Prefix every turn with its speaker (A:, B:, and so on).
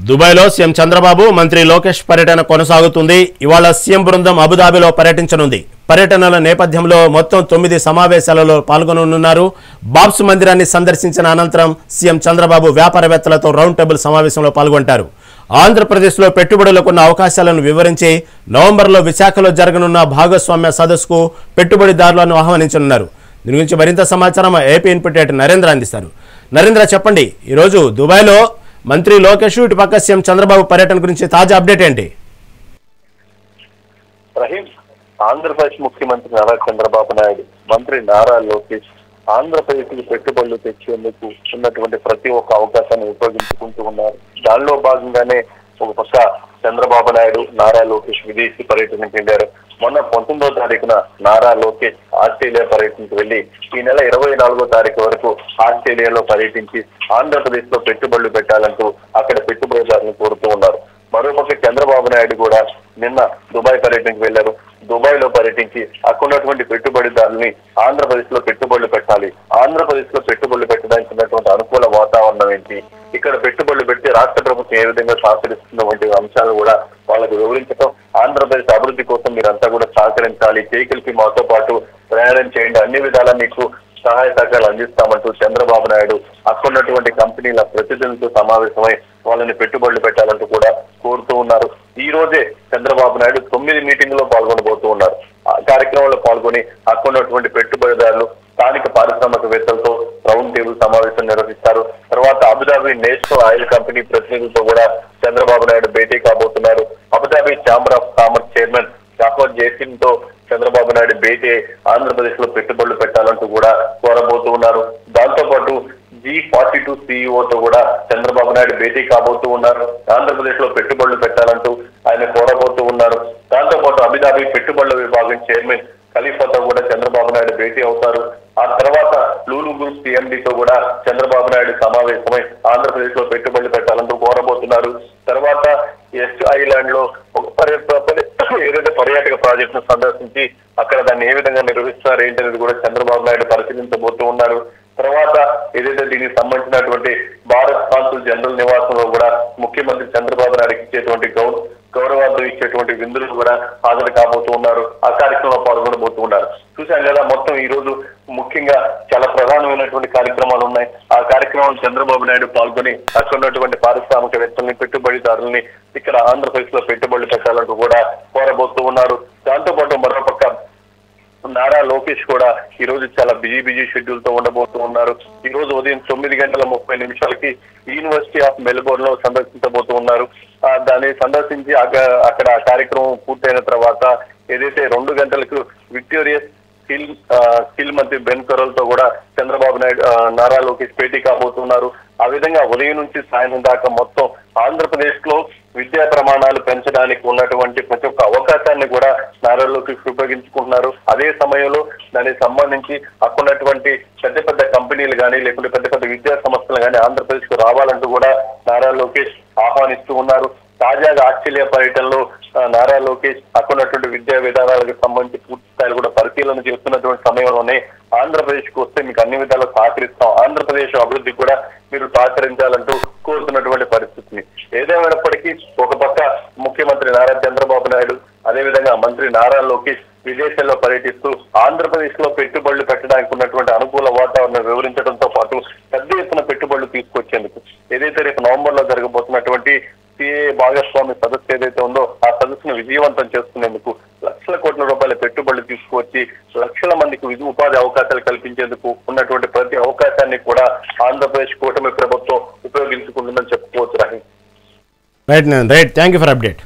A: దుబాయ్లో సీఎం చంద్రబాబు మంత్రి లోకేష్ పర్యటన కొనసాగుతుంది. ఇవాళ సీఎం బృందం అబుదాబిలో పర్యటించనుంది. పర్యటనల నేపథ్యంలో మొత్తం 9 సమావేశాలలో పాల్గొననున్నారు. బాబ్స్ మందిరాన్ని సందర్శించిన అనంతరం సీఎం చంద్రబాబు వ్యాపారవేత్తలతో రౌండ్ టేబుల్ సమావేశంలో పాల్గొంటారు. ఆంధ్రప్రదేశ్లో పెట్టుబడులకున్న అవకాశాలను వివరించి నవంబర్లో విశాఖలో జరగనున్న భాగస్వామ్య సదస్సుకు పెట్టుబడిదారులను ఆహ్వానించనున్నారు. దీని గురించి మరింత సమాచారం ఏపీ ఇన్పుట్ ఎడిటర్ నరేంద్ర అందిస్తారు. నరేంద్ర, చెప్పండి, ఈరోజు దుబాయ్లో మంత్రి లోకేష్, ఇటు పక్క సీఎం చంద్రబాబు పర్యటన గురించి తాజా అప్డేట్ ఏంటి?
B: రహీం, ఆంధ్రప్రదేశ్ ముఖ్యమంత్రి నారా చంద్రబాబు నాయుడు, మంత్రి నారా లోకేష్ ఆంధ్రప్రదేశ్కి పెట్టుబడులు తెచ్చేందుకు ఉన్నటువంటి ప్రతి ఒక్క అవకాశాన్ని ఉపయోగించుకుంటూ ఉన్నారు. దానిలో భాగంగానే ఒక పక్క చంద్రబాబు నాయుడు, నారా లోకేష్ విదేశీ పర్యటనకు వెళ్లారు. మొన్న 19వ తారీఖున నారా లోకేష్ ఆస్ట్రేలియా పర్యటనకు వెళ్లి ఈ నెల 24వ తారీఖు వరకు ఆస్ట్రేలియాలో పర్యటించి ఆంధ్రప్రదేశ్ లో పెట్టుబడులు పెట్టాలంటూ అక్కడ పెట్టుబడిదారులను కోరుతూ ఉన్నారు. మరోపక్క చంద్రబాబు నాయుడు కూడా నిన్న దుబాయ్ పర్యటనకు వెళ్లారు. దుబాయ్ లో పర్యటించి అక్కడ ఉన్నటువంటి పెట్టుబడిదారుల్ని ఆంధ్రప్రదేశ్ లో పెట్టుబడులు పెట్టాలి, ఆంధ్రప్రదేశ్ లో పెట్టుబడులు పెట్టడానికి ఉన్నటువంటి అనుకూల వాతావరణం ఏంటి, ఇక్కడ పెట్టుబడులు పెట్టి రాష్ట్ర ప్రభుత్వం ఏ విధంగా సహకరిస్తున్నటువంటి అంశాలు కూడా వాళ్ళకు వివరించడం, ఆంధ్రప్రదేశ్ అభివృద్ధి కోసం మీరంతా కూడా సహకరించాలి, చేయికలిపి మాతో పాటు ప్రయాణం చేయండి, అన్ని విధాలా మీకు సహాయ సహకారాలు అందిస్తామంటూ చంద్రబాబు నాయుడు అక్కడున్నటువంటి కంపెనీల ప్రతినిధులతో సమావేశమై వాళ్ళని పెట్టుబడులు పెట్టాలంటూ కూడా కోరుతూ ఉన్నారు. ఈ రోజే చంద్రబాబు నాయుడు 9 మీటింగులో పాల్గొనబోతూ ఉన్నారు. ఆ కార్యక్రమంలో పాల్గొని అక్కడున్నటువంటి పెట్టుబడిదారులు, స్థానిక పారిశ్రామికవేత్తలతో రౌండ్ టేబుల్ సమావేశం నిర్వహిస్తారు. తర్వాత అబుదాబి నేషనల్ ఆయిల్ కంపెనీ ప్రతినిధులతో కూడా చంద్రబాబు నాయుడు భేటీ కాబోతున్నారు. Abu Dhabi chamber of commerce chairman Jafar జైసిన్ తో చంద్రబాబు నాయుడు భేటీ ఆంధ్రప్రదేశ్ లో పెట్టుబడులు పెట్టాలంటూ కూడా కోరబోతూ ఉన్నారు. దాంతో పాటు G42 CEO కూడా చంద్రబాబు నాయుడు భేటీ కాబోతూ ఉన్నారు. ఆంధ్రప్రదేశ్ లో పెట్టుబడులు పెట్టాలంటూ ఆయన కోరబోతూ ఉన్నారు. దాంతో పాటు అబుదాబి పెట్టుబడుల విభాగం చైర్మన్ ఖలీఫాతో కూడా చంద్రబాబు నాయుడు భేటీ అవుతారు. ఆ తర్వాత లూలు గ్రూప్ CMDతో కూడా చంద్రబాబు నాయుడు సమావేశమై ఆంధ్రప్రదేశ్ లో పెట్టుబడులు పెట్టాలంటూ కోరబోతున్నారు. తర్వాత ఎస్ట్ ఐలాండ్ లో ఒక ఏదైతే పర్యాటక ప్రాజెక్ట్ ను సందర్శించి అక్కడ దాన్ని ఏ విధంగా నిర్వహిస్తున్నారు ఏంటనేది కూడా చంద్రబాబు నాయుడు పరిశీలించబోతూ ఉన్నారు. తర్వాత ఏదైతే దీనికి సంబంధించినటువంటి భారత్ కాన్సుల్ జనరల్ నివాసంలో కూడా ముఖ్యమంత్రి చంద్రబాబు నాయుడుకి ఇచ్చేటువంటి గౌరవార్థం ఇచ్చేటువంటి విందులు కూడా హాజరు కాబోతూ ఉన్నారు. ఆ కార్యక్రమంలో పాల్గొనబోతూ ఉన్నారు. చూశాం కదా, మొత్తం ఈ రోజు ముఖ్యంగా చాలా ప్రధానమైనటువంటి కార్యక్రమాలు ఉన్నాయి. ఆ కార్యక్రమంలో చంద్రబాబు నాయుడు పాల్గొని అక్కడ ఉన్నటువంటి పారిశ్రామికవేత్తల్ని, పెట్టుబడిదారుల్ని ఇక్కడ ఆంధ్రప్రదేశ్ లో పెట్టుబడులు పెట్టాలంటూ కూడా కోరబోతూ ఉన్నారు. దాంతో పాటు మరోపక్క నారా లోకేష్ కూడా ఈ రోజు చాలా బిజీ షెడ్యూల్ తో ఉండబోతూ ఉన్నారు. ఈ రోజు ఉదయం 9:30 యూనివర్సిటీ ఆఫ్ మెల్బోర్న్ లో సందర్శించబోతూ ఉన్నారు. దాన్ని సందర్శించి అక్కడ కార్యక్రమం పూర్తయిన తర్వాత ఏదైతే 2 గంటలకు విక్టోరియస్ స్కిల్ మంత్రి బెన్ కరోల్ తో కూడా చంద్రబాబు నాయుడు, నారా లోకేష్ భేటీ కాబోతున్నారు. ఆ విధంగా ఉదయం నుంచి సాయంత్రం దాకా మొత్తం ఆంధ్రప్రదేశ్ లో విద్యా ప్రమాణాలు పెంచడానికి ఉన్నటువంటి ప్రతి ఒక్క అవకాశాన్ని కూడా నారా లోకేష్ ఉపయోగించుకుంటున్నారు. అదే సమయంలో దానికి సంబంధించి అక్కడున్నటువంటి పెద్ద కంపెనీలు కానీ లేకుంటే పెద్ద విద్యా సంస్థలు కానీ ఆంధ్రప్రదేశ్ కు రావాలంటూ కూడా నారా లోకేష్ ఆహ్వానిస్తూ ఉన్నారు. తాజాగా ఆస్ట్రేలియా పర్యటనలో నారా లోకేష్ అక్కడున్నటువంటి విద్యా విధానాలకు సంబంధించి పూర్తి స్థాయిలో కూడా పరిశీలన చేస్తున్నటువంటి సమయంలోనే ఆంధ్రప్రదేశ్ కు వస్తే మీకు అన్ని విధాలు సహకరిస్తాం, ఆంధ్రప్రదేశ్ అభివృద్ధికి కూడా మీరు సహకరించాలంటూ కోరుతున్నటువంటి పరిస్థితిని. ఏదేమైనప్పటికీ ఒక పక్క ముఖ్యమంత్రి నారా చంద్రబాబు నాయుడు, అదేవిధంగా మంత్రి నారా లోకేష్ విదేశాల్లో పర్యటిస్తూ ఆంధ్రప్రదేశ్ లో పెట్టుబడులు పెట్టడానికి ఉన్నటువంటి అనుకూల వాతావరణం వివరించడంతో పాటు పెద్ద ఎత్తున పెట్టుబడులు తీసుకొచ్చేందుకు ఏదైతే రేపు నవంబర్ లో జరగబోతున్నటువంటి CA భాగస్వామి సదస్సు ఏదైతే ఉందో ఆ సదస్సును విజయవంతం చేసుకునేందుకు లక్షల కోట్ల రూపాయల పెట్టుబడులు తీసుకువచ్చి లక్షల మందికి ఉపాధి అవకాశాలు కల్పించేందుకు ఉన్నటువంటి ప్రతి అవకాశాన్ని కూడా ఆంధ్రప్రదేశ్ కూటమి ప్రభుత్వం ఉపయోగించుకుంటుందని చెప్పుకోవచ్చు.
A: Right, thank you for update.